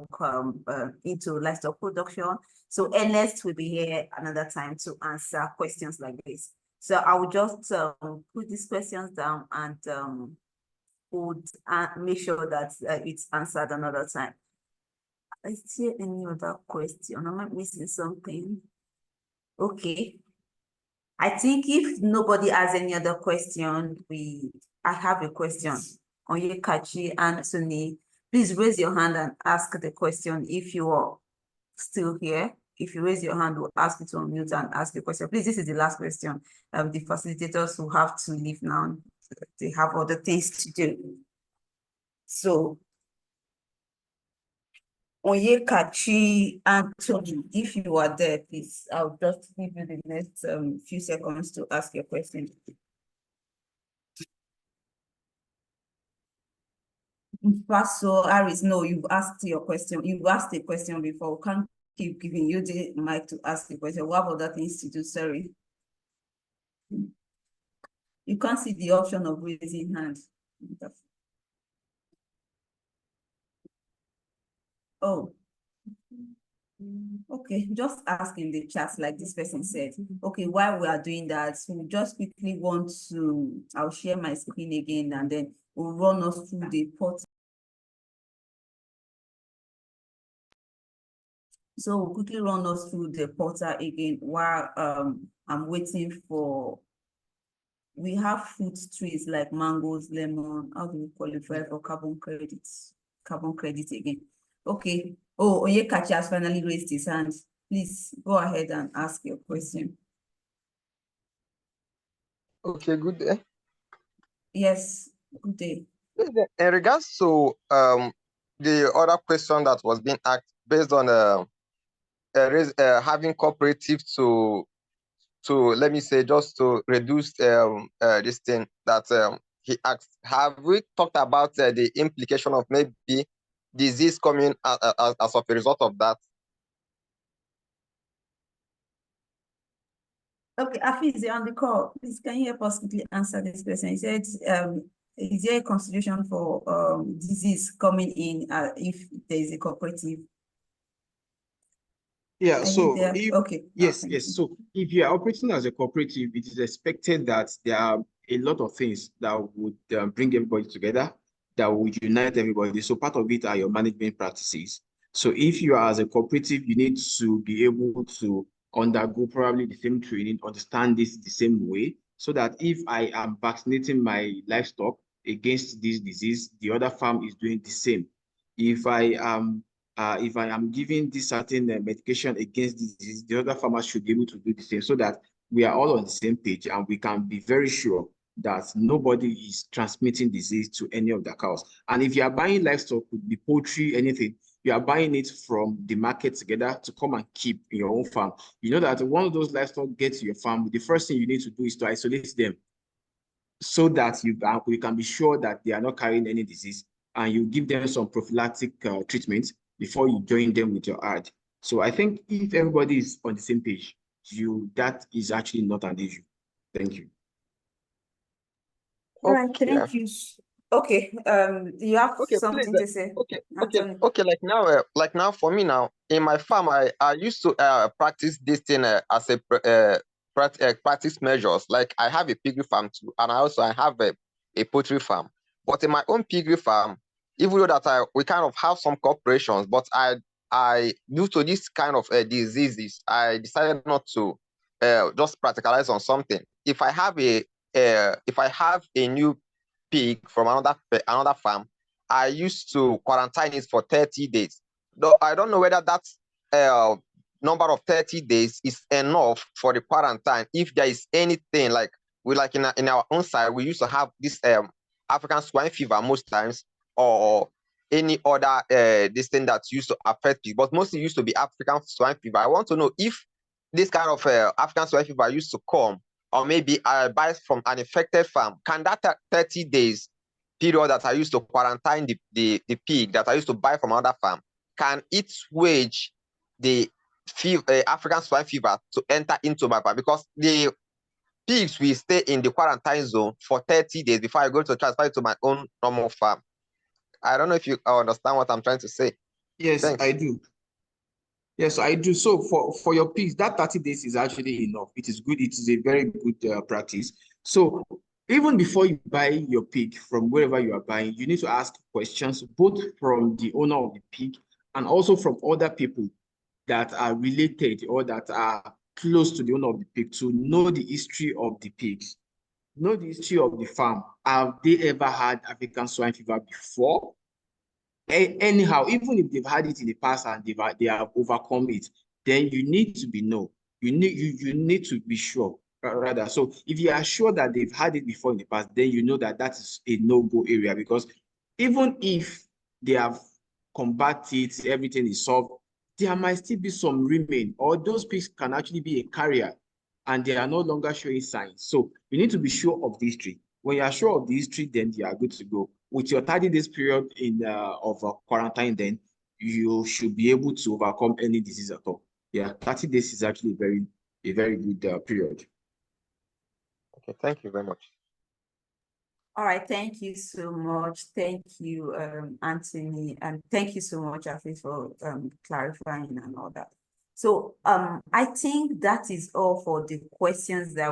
into livestock production. So Ernest will be here another time to answer questions like this. So I will just put these questions down and would make sure that it's answered another time. Is there any other question? Am I missing something? Okay. I think if nobody has any other question, I have a question. Onyekachi Anthony, please raise your hand and ask the question if you are still here. If you raise your hand, we'll ask you to unmute and ask the question. Please, this is the last question. The facilitators will have to leave now. They have other things to do. So, Onyekachi Anthony, if you are there, please, I'll just give you the next few seconds to ask your question. Pastor Harris, no, you've asked your question. You've asked a question before. We can't keep giving you the mic to ask the question. We have other things to do, sorry. You can't see the option of raising hand. Oh. Okay, just ask in the chat like this person said. Okay, while we are doing that, we just quickly want to, I'll share my screen again and then we'll run us through the portal. So we'll quickly run us through the portal again while I'm waiting for, we have fruit trees like mangoes, lemon. How do we qualify for carbon credits? Carbon credit again. Okay. Oh, Onyekachi has finally raised his hand. Please go ahead and ask your question. Okay, good day. Yes, good day. In regards to the other question that was being asked based on having cooperative to let me say just to reduce this thing that he asked, have we talked about the implication of maybe disease coming as of a result of that? Okay, Afiz, you're on the call. Please, can you help us quickly answer this question? He said, is there a consideration for disease coming in if there is a cooperative? Yeah, so if, okay. Yes. So if you are operating as a cooperative, it is expected that there are a lot of things that would bring everybody together, that would unite everybody. So part of it are your management practices. So if you are as a cooperative, you need to be able to undergo probably the same training, understand this the same way, so that if I am vaccinating my livestock against this disease, the other farm is doing the same. If I am giving this certain medication against this disease, the other farmers should be able to do the same, so that we are all on the same page and we can be very sure that nobody is transmitting disease to any of the cows. And if you are buying livestock, could be poultry, anything, you are buying it from the market together to come and keep in your own farm. You know that when those livestock get to your farm, the first thing you need to do is to isolate them so that you can be sure that they are not carrying any disease, and you give them some prophylactic treatment before you join them with your herd. So I think if everybody is on the same page, that is actually not an issue. Thank you. All right, thank you. Okay, you have something to say? Okay. Like now, for me now, in my farm, I used to practice this thing as a practice measures. Like I have a piggery farm too, and I have a poultry farm. But in my own piggery farm, even though that we kind of have some cooperations, but I due to this kind of diseases, I decided not to just practicalize on something. If I have a new pig from another farm, I used to quarantine it for 30 days. Though I don't know whether that number of 30 days is enough for the quarantine. If there is anything like in our own side, we used to have this African swine fever most times, or any other this thing that used to affect people, but mostly used to be African swine fever. I want to know if this kind of African swine fever used to come, or maybe I buy from an infected farm. Can that 30 days period that I used to quarantine the pig that I used to buy from another farm, can it wage the African swine fever to enter into my farm? Because the pigs will stay in the quarantine zone for 30 days before I go to transfer it to my own normal farm. I don't know if you understand what I'm trying to say. Yes, Thanks. I do. Yes, I do. So for your pigs, that 30 days is actually enough. It is good. It is a very good practice. So even before you buy your pig from wherever you are buying, you need to ask questions both from the owner of the pig and also from other people that are related or that are close to the owner of the pig, to know the history of the pigs, know the history of the farm. Have they ever had African swine fever before? Anyhow, even if they've had it in the past and they have overcome it, then you need to you need to be sure rather. So if you are sure that they've had it before in the past, then you know that that is a no-go area, because even if they have combated it, everything is solved, there might still be some remain, or those pigs can actually be a carrier and they are no longer showing signs. So you need to be sure of the history. When you are sure of the history, then you are good to go. With your 30 days period of quarantine, then you should be able to overcome any disease at all. Yeah, 30 days is actually a very good period. Okay, thank you very much. All right, thank you so much. Thank you, Anthony, and thank you so much, Afi, for clarifying and all that. So I think that is all for the questions that